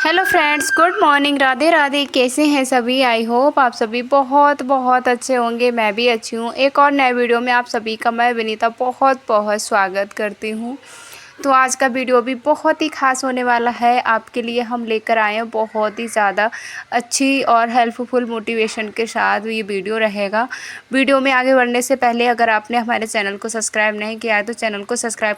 Hello friends, good morning. Radhe Radhe. कैसे हैं सभी? आई होप आप सभी बहुत बहुत अच्छे होंगे। मैं भी अच्छी हूँ। एक और नए वीडियो में आप सभी का मैं विनीता बहुत बहुत स्वागत करती हूँ। तो आज का वीडियो भी बहुत ही खास होने वाला है। आपके लिए हम लेकर आए हैं बहुत ही ज़्यादा अच्छी और हेल्पफुल मोटिवेशन के साथ ये वीडियो रहेगा। वीडियो में आगे बढ़ने से पहले अगर आपने हमारे चैनल को सब्सक्राइब नहीं किया है तो चैनल को सब्सक्राइब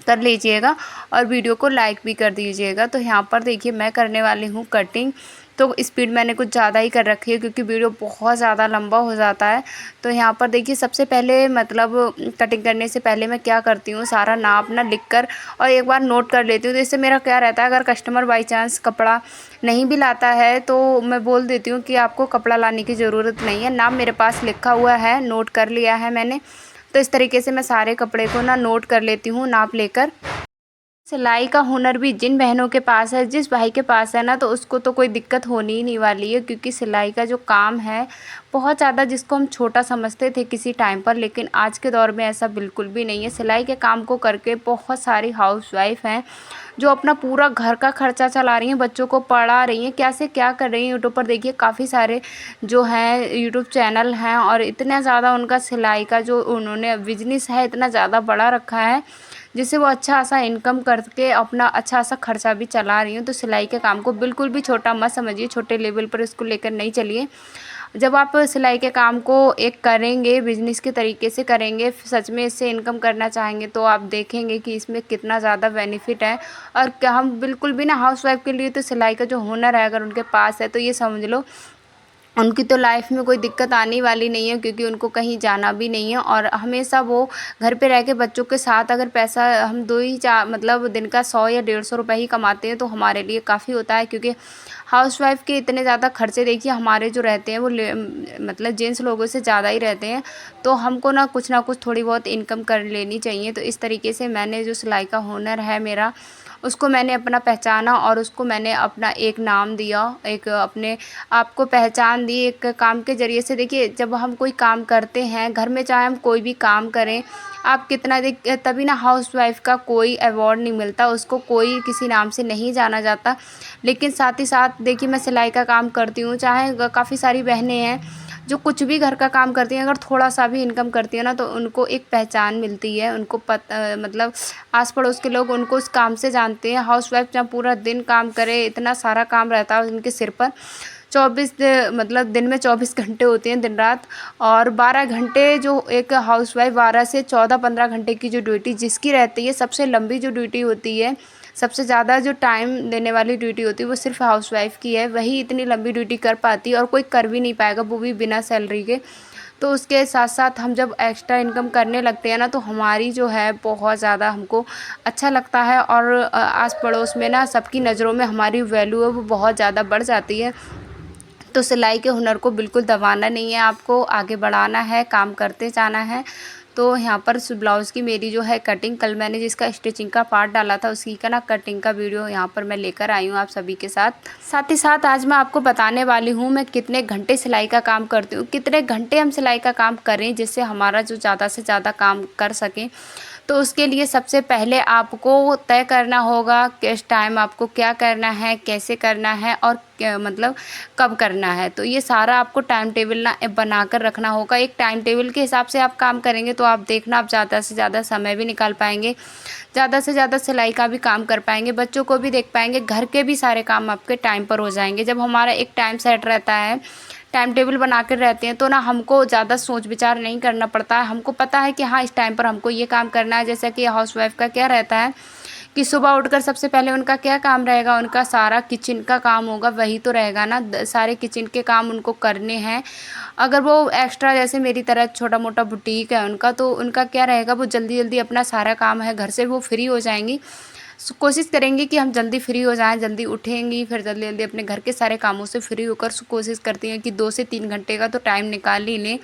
कर लीजिएगा और वीडियो को लाइक भी कर दीजिएगा। तो यहाँ पर देखिए मैं करने वाली हूँ कटिंग। तो स्पीड मैंने कुछ ज़्यादा ही कर रखी है क्योंकि वीडियो बहुत ज़्यादा लंबा हो जाता है। तो यहाँ पर देखिए सबसे पहले मतलब कटिंग करने से पहले मैं क्या करती हूँ, सारा नाप ना लिख कर और एक बार नोट कर लेती हूँ। तो इससे मेरा क्या रहता है, अगर कस्टमर बाई चांस कपड़ा नहीं भी लाता है तो मैं बोल देती हूँ कि आपको कपड़ा लाने की ज़रूरत नहीं है, नाप मेरे पास लिखा हुआ है, नोट कर लिया है मैंने। तो इस तरीके से मैं सारे कपड़े को ना नोट कर लेती हूँ नाप लेकर। सिलाई का हुनर भी जिन बहनों के पास है, जिस भाई के पास है ना, तो उसको तो कोई दिक्कत होनी ही नहीं वाली है क्योंकि सिलाई का जो काम है बहुत ज़्यादा, जिसको हम छोटा समझते थे किसी टाइम पर, लेकिन आज के दौर में ऐसा बिल्कुल भी नहीं है। सिलाई के काम को करके बहुत सारी हाउसवाइफ हैं जो अपना पूरा घर का खर्चा चला रही हैं, बच्चों को पढ़ा रही हैं, क्या से क्या कर रही हैं। यूट्यूब पर देखिए काफ़ी सारे जो हैं यूट्यूब चैनल हैं और इतना ज़्यादा उनका सिलाई का जो उन्होंने बिजनेस है इतना ज़्यादा बढ़ा रखा है जिससे वो अच्छा सा इनकम करके अपना अच्छा सा खर्चा भी चला रही हूँ। तो सिलाई के काम को बिल्कुल भी छोटा मत समझिए, छोटे लेवल पर इसको लेकर नहीं चलिए। जब आप सिलाई के काम को एक करेंगे, बिजनेस के तरीके से करेंगे, सच में इससे इनकम करना चाहेंगे तो आप देखेंगे कि इसमें कितना ज़्यादा बेनिफिट है। और क्या हम बिल्कुल भी ना, हाउसवाइफ के लिए तो सिलाई का जो हुनर है अगर उनके पास है तो ये समझ लो उनकी तो लाइफ में कोई दिक्कत आने वाली नहीं है क्योंकि उनको कहीं जाना भी नहीं है। और हमेशा वो घर पे रह के बच्चों के साथ, अगर पैसा हम दो ही चार मतलब दिन का 100 या 150 रुपये ही कमाते हैं तो हमारे लिए काफ़ी होता है। क्योंकि हाउसवाइफ के इतने ज़्यादा खर्चे देखिए हमारे जो रहते हैं वो मतलब जेंट्स लोगों से ज़्यादा ही रहते हैं। तो हमको ना कुछ थोड़ी बहुत इनकम कर लेनी चाहिए। तो इस तरीके से मैंने जो सिलाई का हुनर है मेरा, उसको मैंने अपना पहचाना और उसको मैंने अपना एक नाम दिया, एक अपने आप को पहचान दी एक काम के ज़रिए से। देखिए जब हम कोई काम करते हैं घर में, चाहे हम कोई भी काम करें, आप कितना तभी ना हाउसवाइफ का कोई अवार्ड नहीं मिलता, उसको कोई किसी नाम से नहीं जाना जाता। लेकिन साथ ही साथ देखिए मैं सिलाई का काम करती हूँ, चाहे काफ़ी सारी बहनें हैं जो कुछ भी घर का काम करती हैं, अगर थोड़ा सा भी इनकम करती है ना तो उनको एक पहचान मिलती है। उनको मतलब आस पड़ोस के लोग उनको उस काम से जानते हैं। हाउसवाइफ जब पूरा दिन काम करे, इतना सारा काम रहता है उनके सिर पर, 24 मतलब दिन में 24 घंटे होते हैं दिन रात, और 12 घंटे जो एक हाउसवाइफ 12 से 14-15 घंटे की जो ड्यूटी जिसकी रहती है, सबसे लंबी जो ड्यूटी होती है, सबसे ज़्यादा जो टाइम देने वाली ड्यूटी होती है वो सिर्फ हाउसवाइफ की है। वही इतनी लंबी ड्यूटी कर पाती है और कोई कर भी नहीं पाएगा, वो भी बिना सैलरी के। तो उसके साथ साथ हम जब एक्स्ट्रा इनकम करने लगते हैं ना तो हमारी जो है बहुत ज़्यादा हमको अच्छा लगता है और आस पड़ोस में ना सबकी नज़रों में हमारी वैल्यू है वो बहुत ज़्यादा बढ़ जाती है। तो सिलाई के हुनर को बिल्कुल दबाना नहीं है, आपको आगे बढ़ाना है, काम करते जाना है। तो यहाँ पर ब्लाउज़ की मेरी जो है कटिंग, कल मैंने जिसका स्टिचिंग का पार्ट डाला था उसी का ना कटिंग का वीडियो यहाँ पर मैं लेकर आई हूँ आप सभी के साथ। साथ ही साथ आज मैं आपको बताने वाली हूँ मैं कितने घंटे सिलाई का काम करती हूँ, कितने घंटे हम सिलाई का काम करें जिससे हमारा जो ज़्यादा से ज़्यादा काम कर सकें। तो उसके लिए सबसे पहले आपको तय करना होगा किस टाइम आपको क्या करना है, कैसे करना है और मतलब कब करना है। तो ये सारा आपको टाइम टेबल ना बना कर रखना होगा। एक टाइम टेबल के हिसाब से आप काम करेंगे तो आप देखना आप ज़्यादा से ज़्यादा समय भी निकाल पाएंगे, ज़्यादा से ज़्यादा सिलाई का भी काम कर पाएंगे, बच्चों को भी देख पाएंगे, घर के भी सारे काम आपके टाइम पर हो जाएंगे। जब हमारा एक टाइम सेट रहता है, टाइम टेबल बना कर रहते हैं तो ना हमको ज़्यादा सोच विचार नहीं करना पड़ता है। हमको पता है कि हाँ इस टाइम पर हमको ये काम करना है। जैसा कि हाउसवाइफ का क्या रहता है कि सुबह उठकर सबसे पहले उनका क्या काम रहेगा, उनका सारा किचन का काम होगा, वही तो रहेगा ना, सारे किचन के काम उनको करने हैं। अगर वो एक्स्ट्रा जैसे मेरी तरह छोटा मोटा बुटीक है उनका, तो उनका क्या रहेगा, वो जल्दी जल्दी अपना सारा काम है घर से वो फ्री हो जाएंगी। कोशिश करेंगे कि हम जल्दी फ्री हो जाएं, जल्दी उठेंगी, फिर जल्दी जल्दी अपने घर के सारे कामों से फ्री होकर कोशिश करती हैं कि 2 से 3 घंटे का तो टाइम निकाल ही लें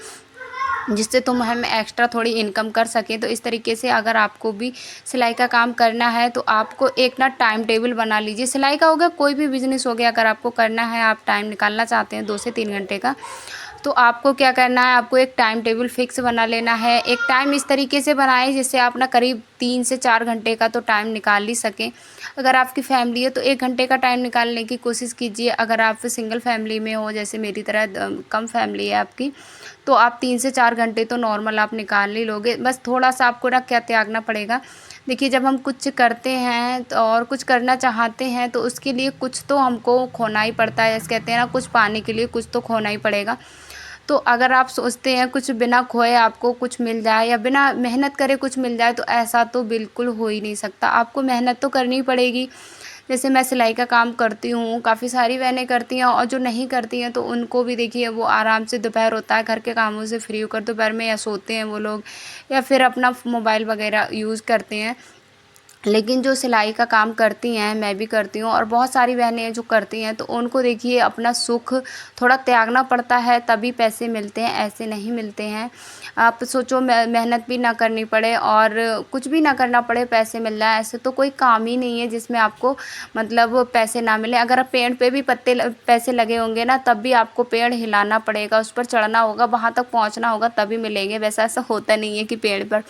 जिससे तुम हम एक्स्ट्रा थोड़ी इनकम कर सकें। तो इस तरीके से अगर आपको भी सिलाई का काम करना है तो आपको एक ना टाइम टेबल बना लीजिए। सिलाई का हो गया, कोई भी बिजनेस हो गया, अगर आपको करना है, आप टाइम निकालना चाहते हैं 2 से 3 घंटे का, तो आपको क्या करना है, आपको एक टाइम टेबल फिक्स बना लेना है। एक टाइम इस तरीके से बनाएं जिससे आप ना करीब 3 से 4 घंटे का तो टाइम निकाल ही सकें। अगर आपकी फैमिली है तो 1 घंटे का टाइम निकालने की कोशिश कीजिए। अगर आप सिंगल फैमिली में हो, जैसे मेरी तरह कम फैमिली है आपकी, तो आप 3 से 4 घंटे तो नॉर्मल आप निकाल ही लोगे। बस थोड़ा सा आपको ना क्या त्यागना पड़ेगा। देखिए, जब हम कुछ करते हैं तो और कुछ करना चाहते हैं तो उसके लिए कुछ तो हमको खोना ही पड़ता है। जैसे कहते हैं ना, कुछ पाने के लिए कुछ तो खोना ही पड़ेगा। तो अगर आप सोचते हैं कुछ बिना खोए आपको कुछ मिल जाए या बिना मेहनत करे कुछ मिल जाए, तो ऐसा तो बिल्कुल हो ही नहीं सकता। आपको मेहनत तो करनी पड़ेगी। जैसे मैं सिलाई का काम करती हूँ, काफ़ी सारी बहनें करती हैं, और जो नहीं करती हैं तो उनको भी देखिए, वो आराम से दोपहर होता है, घर के कामों से फ्री होकर दोपहर में या सोते हैं वो लोग, या फिर अपना मोबाइल वगैरह यूज़ करते हैं। लेकिन जो सिलाई का काम करती हैं, मैं भी करती हूँ और बहुत सारी बहनें हैं जो करती हैं, तो उनको देखिए अपना सुख थोड़ा त्यागना पड़ता है, तभी पैसे मिलते हैं, ऐसे नहीं मिलते हैं। आप सोचो, मेहनत भी ना करनी पड़े और कुछ भी ना करना पड़े, पैसे मिल रहा है, ऐसे तो कोई काम ही नहीं है जिसमें आपको मतलब पैसे ना मिले। अगर पेड़ पे भी पैसे लगे होंगे ना, तब भी आपको पेड़ हिलाना पड़ेगा, उस पर चढ़ना होगा, वहाँ तक पहुँचना होगा, तभी मिलेंगे। वैसा ऐसा होता नहीं है कि पेड़ पर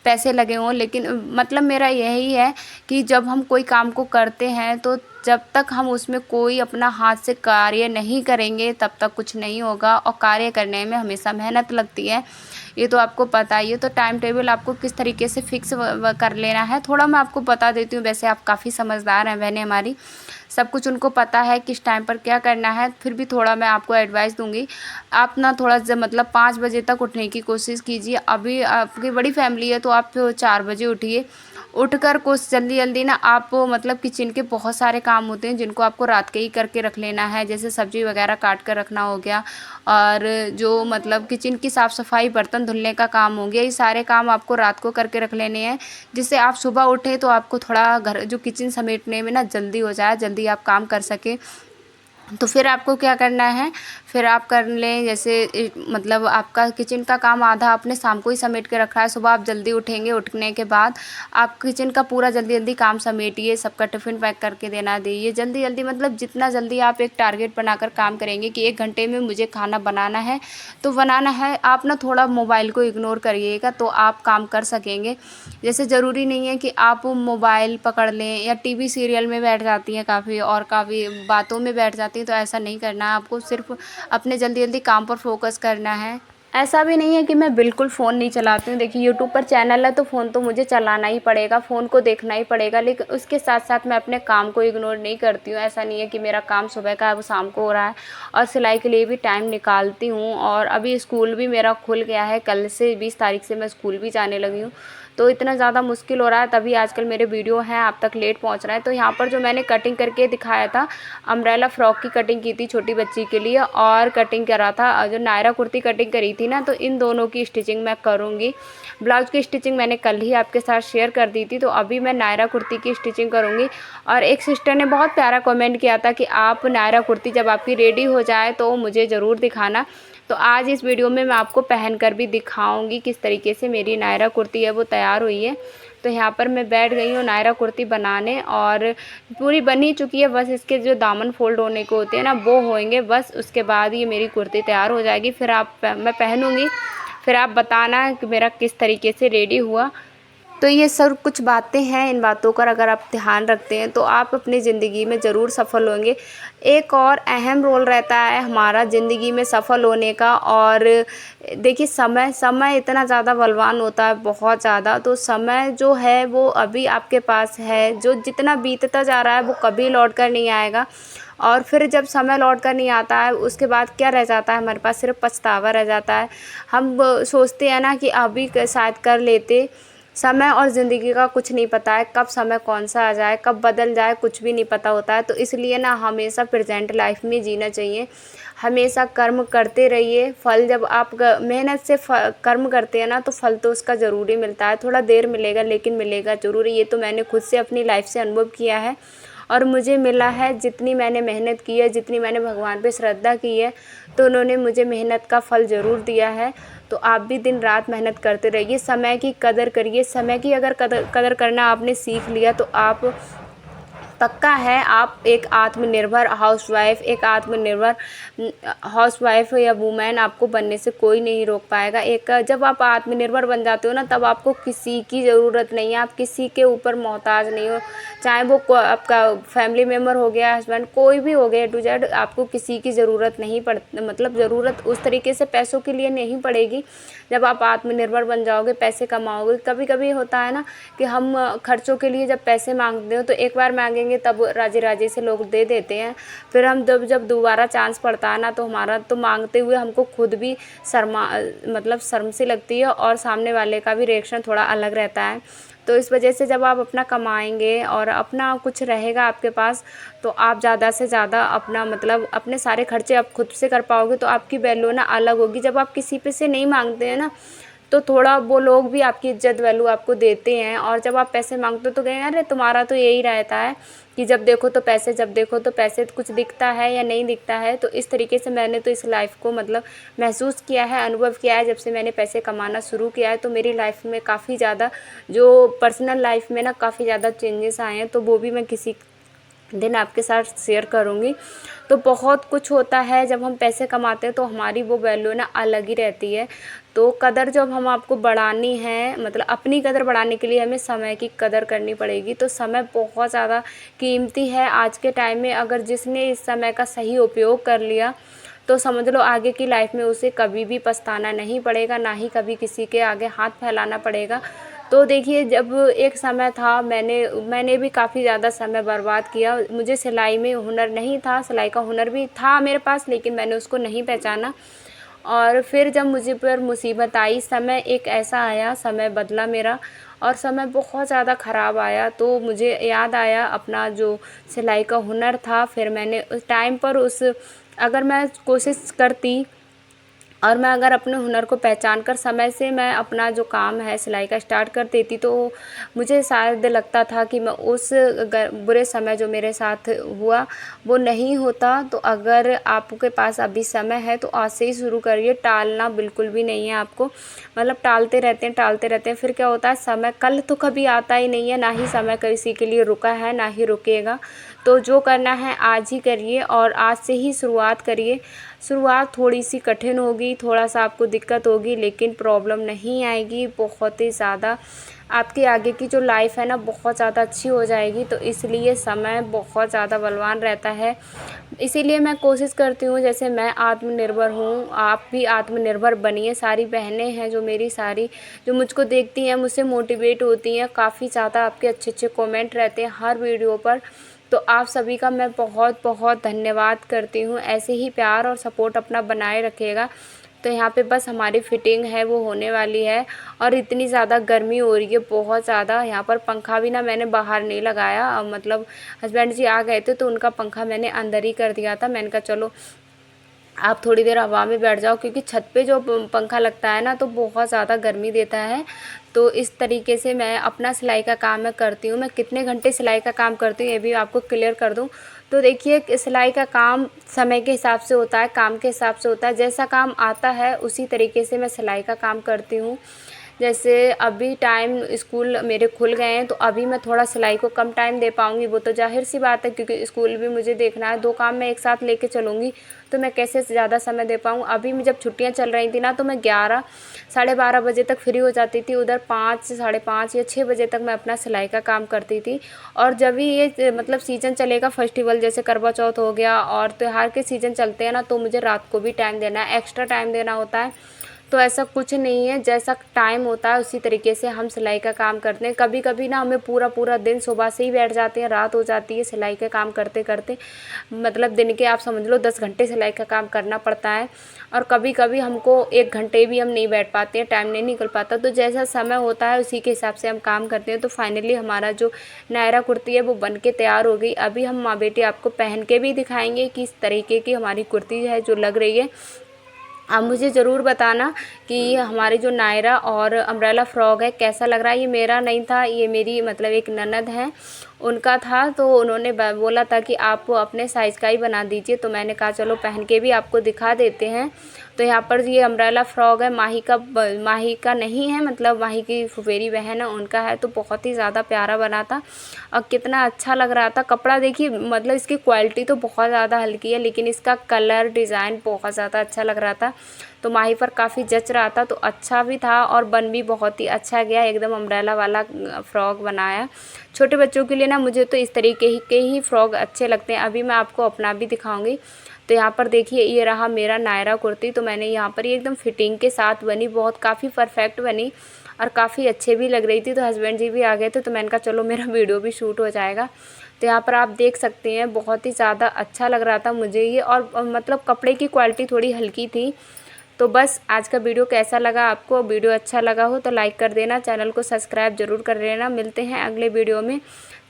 पैसे लगे हों। लेकिन मतलब मेरा यही है कि जब हम कोई काम को करते हैं, तो जब तक हम उसमें कोई अपना हाथ से कार्य नहीं करेंगे तब तक कुछ नहीं होगा, और कार्य करने में हमेशा मेहनत लगती है, ये तो आपको पता ही है। तो टाइम टेबल आपको किस तरीके से फिक्स कर लेना है, थोड़ा मैं आपको बता देती हूँ। वैसे आप काफ़ी समझदार हैं बहनें हमारी, सब कुछ उनको पता है किस टाइम पर क्या करना है, फिर भी थोड़ा मैं आपको एडवाइस दूंगी। आप ना थोड़ा मतलब 5 बजे तक उठने की कोशिश कीजिए। अभी आपकी बड़ी फैमिली है तो आप 4 बजे उठिए। उठकर कुछ जल्दी जल्दी ना आप मतलब किचन के बहुत सारे काम होते हैं जिनको आपको रात के ही करके रख लेना है। जैसे सब्जी वगैरह काट कर रखना हो गया, और जो मतलब किचन की साफ़ सफाई, बर्तन धुलने का काम हो गया, ये सारे काम आपको रात को करके रख लेने हैं, जिससे आप सुबह उठे तो आपको थोड़ा घर जो किचन समेटने में ना जल्दी हो जाए, जल्दी आप काम कर सकें। तो फिर आपको क्या करना है, फिर आप कर लें जैसे मतलब आपका किचन का काम आधा आपने शाम को ही समेट के रखा है, सुबह आप जल्दी उठेंगे, उठने के बाद आप किचन का पूरा जल्दी जल्दी काम समेटिए, सबका टिफ़िन पैक करके देना दीजिए जल्दी जल्दी। मतलब जितना जल्दी आप एक टारगेट बनाकर काम करेंगे कि 1 घंटे में मुझे खाना बनाना है तो बनाना है, आप ना थोड़ा मोबाइल को इग्नोर करिएगा तो आप काम कर सकेंगे। जैसे ज़रूरी नहीं है कि आप मोबाइल पकड़ लें या टीवी सीरियल में बैठ जाती हैं काफ़ी, और काफ़ी बातों में बैठ जाती हैं, तो ऐसा नहीं करना है। आपको सिर्फ अपने जल्दी जल्दी काम पर फोकस करना है। ऐसा भी नहीं है कि मैं बिल्कुल फ़ोन नहीं चलाती हूँ। देखिए, यूट्यूब पर चैनल है तो फ़ोन तो मुझे चलाना ही पड़ेगा, फ़ोन को देखना ही पड़ेगा, लेकिन उसके साथ साथ मैं अपने काम को इग्नोर नहीं करती हूँ। ऐसा नहीं है कि मेरा काम सुबह का है वो शाम को हो रहा है, और सिलाई के लिए भी टाइम निकालती हूँ। और अभी स्कूल भी मेरा खुल गया है, कल से 20 तारीख से मैं स्कूल भी जाने लगी हूँ, तो इतना ज़्यादा मुश्किल हो रहा है, तभी आजकल मेरे वीडियो हैं आप तक लेट पहुँच रहे हैं। तो यहाँ पर जो मैंने कटिंग करके दिखाया था, अम्ब्रेला फ्रॉक की कटिंग की थी छोटी बच्ची के लिए, और कटिंग करा था जो नायरा कुर्ती कटिंग करी थी ना, तो इन दोनों की स्टिचिंग मैं करूँगी। ब्लाउज़ की स्टिचिंग मैंने कल ही आपके साथ शेयर कर दी थी, तो अभी मैं नायरा कुर्ती की स्टिचिंग करूँगी। और एक सिस्टर ने बहुत प्यारा कमेंट किया था कि आप नायरा कुर्ती जब आपकी रेडी हो जाए तो मुझे ज़रूर दिखाना। तो आज इस वीडियो में मैं आपको पहन कर भी दिखाऊंगी किस तरीके से मेरी नायरा कुर्ती है वो तैयार हुई है। तो यहाँ पर मैं बैठ गई हूँ नायरा कुर्ती बनाने, और पूरी बनी चुकी है, बस इसके जो दामन फोल्ड होने को होते हैं ना वो होंगे, बस उसके बाद ये मेरी कुर्ती तैयार हो जाएगी। फिर मैं पहनूँगी, फिर आप बताना कि मेरा किस तरीके से रेडी हुआ। तो ये सब कुछ बातें हैं, इन बातों का अगर आप ध्यान रखते हैं तो आप अपनी ज़िंदगी में ज़रूर सफल होंगे। एक और अहम रोल रहता है हमारा ज़िंदगी में सफल होने का, और देखिए समय इतना ज़्यादा बलवान होता है, बहुत ज़्यादा। तो समय जो है वो अभी आपके पास है, जो जितना बीतता जा रहा है वो कभी लौट कर नहीं आएगा। और फिर जब समय लौट कर नहीं आता है उसके बाद क्या रह जाता है हमारे पास, सिर्फ पछतावा रह जाता है। हम सोचते हैं ना कि अभी शायद कर लेते, समय और ज़िंदगी का कुछ नहीं पता है, कब समय कौन सा आ जाए, कब बदल जाए, कुछ भी नहीं पता होता है। तो इसलिए ना हमेशा प्रेजेंट लाइफ में जीना चाहिए, हमेशा कर्म करते रहिए। फल जब आप मेहनत से कर्म करते हैं ना, तो फल तो उसका ज़रूर ही मिलता है, थोड़ा देर मिलेगा लेकिन मिलेगा ज़रूर। ये तो मैंने खुद से अपनी लाइफ से अनुभव किया है, और मुझे मिला है। जितनी मैंने मेहनत की है, जितनी मैंने भगवान पे श्रद्धा की है, तो उन्होंने मुझे मेहनत का फल ज़रूर दिया है। तो आप भी दिन रात मेहनत करते रहिए, समय की कदर करिए। समय की अगर कदर करना आपने सीख लिया तो आप पक्का है आप एक आत्मनिर्भर हाउसवाइफ या वूमेन आपको बनने से कोई नहीं रोक पाएगा। जब आप आत्मनिर्भर बन जाते हो ना, तब आपको किसी की ज़रूरत नहीं है, आप किसी के ऊपर मोहताज नहीं हो। चाहे वो आपका फैमिली मेम्बर हो गया, हस्बैंड, कोई भी हो गया, टू जेड, आपको किसी की ज़रूरत नहीं मतलब ज़रूरत उस तरीके से पैसों के लिए नहीं पड़ेगी। जब आप आत्मनिर्भर बन जाओगे, पैसे कमाओगे। कभी कभी होता है ना कि हम खर्चों के लिए जब पैसे मांगते हो तो एक बार मांगेंगे तब राजी राजी से लोग दे देते हैं, फिर हम जब दोबारा चांस पड़ता है ना, तो हमारा तो मांगते हुए हमको खुद भी शर्म सी लगती है, और सामने वाले का भी रिएक्शन थोड़ा अलग रहता है। तो इस वजह से जब आप अपना कमाएंगे और अपना कुछ रहेगा आपके पास, तो आप ज़्यादा से ज़्यादा अपने सारे खर्चे आप खुद से कर पाओगे, तो आपकी वैल्यू ना अलग होगी। जब आप किसी पे से नहीं मांगते हैं ना, तो थोड़ा वो लोग भी आपकी इज्जत वैल्यू आपको देते हैं। और जब आप पैसे मांगते हो तो कहेंगे अरे तुम्हारा तो यही रहता है कि जब देखो तो पैसे, कुछ दिखता है या नहीं दिखता है। तो इस तरीके से मैंने तो इस लाइफ को महसूस किया है, अनुभव किया है। जब से मैंने पैसे कमाना शुरू किया है तो मेरी लाइफ में काफ़ी ज़्यादा, जो पर्सनल लाइफ में ना काफ़ी ज़्यादा चेंजेस आए हैं, तो वो भी मैं किसी दिन आपके साथ शेयर करूँगी। तो बहुत कुछ होता है जब हम पैसे कमाते हैं, तो हमारी वो वैल्यू ना अलग ही रहती है। तो कदर जब हम आपको बढ़ानी है, अपनी कदर बढ़ाने के लिए हमें समय की कदर करनी पड़ेगी। तो समय बहुत ज़्यादा कीमती है आज के टाइम में। अगर जिसने इस समय का सही उपयोग कर लिया, तो समझ लो आगे की लाइफ में उसे कभी भी पछताना नहीं पड़ेगा, ना ही कभी किसी के आगे हाथ फैलाना पड़ेगा। तो देखिए, जब एक समय था, मैंने भी काफ़ी ज़्यादा समय बर्बाद किया। मुझे सिलाई में हुनर नहीं था, सिलाई का हुनर भी था मेरे पास, लेकिन मैंने उसको नहीं पहचाना। और फिर जब मुझे पर मुसीबत आई, समय एक ऐसा आया, समय बदला मेरा, और समय बहुत ज़्यादा ख़राब आया। तो मुझे याद आया अपना जो सिलाई का हुनर था। फिर मैंने उस टाइम पर अगर मैं कोशिश करती और मैं अगर अपने हुनर को पहचान कर समय से मैं अपना जो काम है सिलाई का स्टार्ट कर देती, तो मुझे शायद लगता था कि मैं उस बुरे समय जो मेरे साथ हुआ वो नहीं होता। तो अगर आपके पास अभी समय है तो आज से ही शुरू करिए, टालना बिल्कुल भी नहीं है आपको। टालते रहते हैं, फिर क्या होता है, समय कल तो कभी आता ही नहीं है, ना ही समय किसी के लिए रुका है, ना ही रुकेगा। तो जो करना है आज ही करिए, और आज से ही शुरुआत करिए। शुरुआत थोड़ी सी कठिन होगी, थोड़ा सा आपको दिक्कत होगी, लेकिन प्रॉब्लम नहीं आएगी। बहुत ही ज़्यादा आपकी आगे की जो लाइफ है ना, बहुत ज़्यादा अच्छी हो जाएगी। तो इसलिए समय बहुत ज़्यादा बलवान रहता है। इसीलिए मैं कोशिश करती हूँ, जैसे मैं आत्मनिर्भर हूँ, आप भी आत्मनिर्भर बनिए। सारी बहनें हैं जो मेरी सारी, जो मुझको देखती हैं, मुझसे मोटिवेट होती हैं। काफ़ी ज़्यादा आपके अच्छे अच्छे कमेंट रहते हैं हर वीडियो पर। तो आप सभी का मैं बहुत बहुत धन्यवाद करती हूँ। ऐसे ही प्यार और सपोर्ट अपना बनाए रखिएगा। तो यहाँ पे बस हमारी फिटिंग है वो होने वाली है, और इतनी ज़्यादा गर्मी हो रही है, बहुत ज़्यादा। यहाँ पर पंखा भी ना मैंने बाहर नहीं लगाया, हस्बैंड जी आ गए थे तो उनका पंखा मैंने अंदर ही कर दिया था। मैंने कहा चलो आप थोड़ी देर हवा में बैठ जाओ, क्योंकि छत पे जो पंखा लगता है ना, तो बहुत ज़्यादा गर्मी देता है। तो इस तरीके से मैं अपना सिलाई का काम मैं करती हूँ। मैं कितने घंटे सिलाई का काम करती हूँ ये भी आपको क्लियर कर दूँ। तो देखिए, सिलाई का काम समय के हिसाब से होता है, काम के हिसाब से होता है। जैसा काम आता है उसी तरीके से मैं सिलाई का काम करती हूँ। जैसे अभी टाइम स्कूल मेरे खुल गए हैं, तो अभी मैं थोड़ा सिलाई को कम टाइम दे पाऊँगी, वो तो ज़ाहिर सी बात है, क्योंकि स्कूल भी मुझे देखना है। 2 काम मैं एक साथ लेके चलूँगी तो मैं कैसे ज़्यादा समय दे पाऊँ। अभी जब छुट्टियाँ चल रही थी ना, तो मैं 11 साढ़े 12 बजे तक फ्री हो जाती थी। उधर 5 से साढ़े 5 या 6 बजे तक मैं अपना सिलाई का काम करती थी। और जब भी ये सीज़न चलेगा, फेस्टिवल जैसे करवा चौथ हो गया और त्योहार के सीज़न चलते हैं ना, तो मुझे रात को भी टाइम देना है, एक्स्ट्रा टाइम देना होता है। तो ऐसा कुछ नहीं है, जैसा टाइम होता है उसी तरीके से हम सिलाई का काम करते हैं। कभी कभी ना हमें पूरा दिन सुबह से ही बैठ जाते हैं, रात हो जाती है सिलाई का काम करते करते। दिन के आप समझ लो 10 घंटे सिलाई का काम करना पड़ता है, और कभी कभी हमको 1 घंटे भी हम नहीं बैठ पाते हैं, टाइम नहीं निकल पाता। तो जैसा समय होता है उसी के हिसाब से हम काम करते हैं। तो फाइनली हमारा जो नायरा कुर्ती है वो बन के तैयार हो गई। अभी हम माँ बेटी आपको पहन के भी दिखाएंगे कि इस तरीके की हमारी कुर्ती है जो लग रही है। आप मुझे ज़रूर बताना कि हमारी जो नायरा और अम्ब्रेला फ्रॉक है कैसा लग रहा है। ये मेरा नहीं था, ये मेरी एक ननद है, उनका था, तो उन्होंने बोला था कि आप अपने साइज़ का ही बना दीजिए। तो मैंने कहा चलो पहन के भी आपको दिखा देते हैं। तो यहाँ पर ये अम्ब्रेला फ्रॉक है, माही का नहीं है, मतलब माही की फुफेरी बहन है उनका है। तो बहुत ही ज़्यादा प्यारा बना था और कितना अच्छा लग रहा था। कपड़ा देखिए, मतलब इसकी क्वालिटी तो बहुत ज़्यादा हल्की है, लेकिन इसका कलर डिज़ाइन बहुत ज़्यादा अच्छा लग रहा था। तो माही पर काफ़ी जच रहा था, तो अच्छा भी था और बन भी बहुत ही अच्छा गया। एकदम अम्ब्रेला वाला फ्रॉक बनाया। छोटे बच्चों के लिए ना मुझे तो इस तरीके के ही फ्रॉक अच्छे लगते हैं। अभी मैं आपको अपना भी दिखाऊंगी। तो यहाँ पर देखिए, ये रहा मेरा नायरा कुर्ती। तो मैंने यहाँ पर ये एकदम फिटिंग के साथ बनी, बहुत काफ़ी परफेक्ट बनी और काफ़ी अच्छे भी लग रही थी। तो हस्बैंड जी भी आ गए थे, तो मैंने कहा चलो मेरा वीडियो भी शूट हो जाएगा। तो यहाँ पर आप देख सकते हैं, बहुत ही ज़्यादा अच्छा लग रहा था मुझे ये। और मतलब कपड़े की क्वालिटी थोड़ी हल्की थी। तो बस आज का वीडियो कैसा लगा आपको? वीडियो अच्छा लगा हो तो लाइक कर देना, चैनल को सब्सक्राइब ज़रूर कर लेना। मिलते हैं अगले वीडियो में,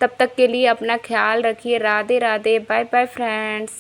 तब तक के लिए अपना ख्याल रखिए। Radhe Radhe, bye bye friends.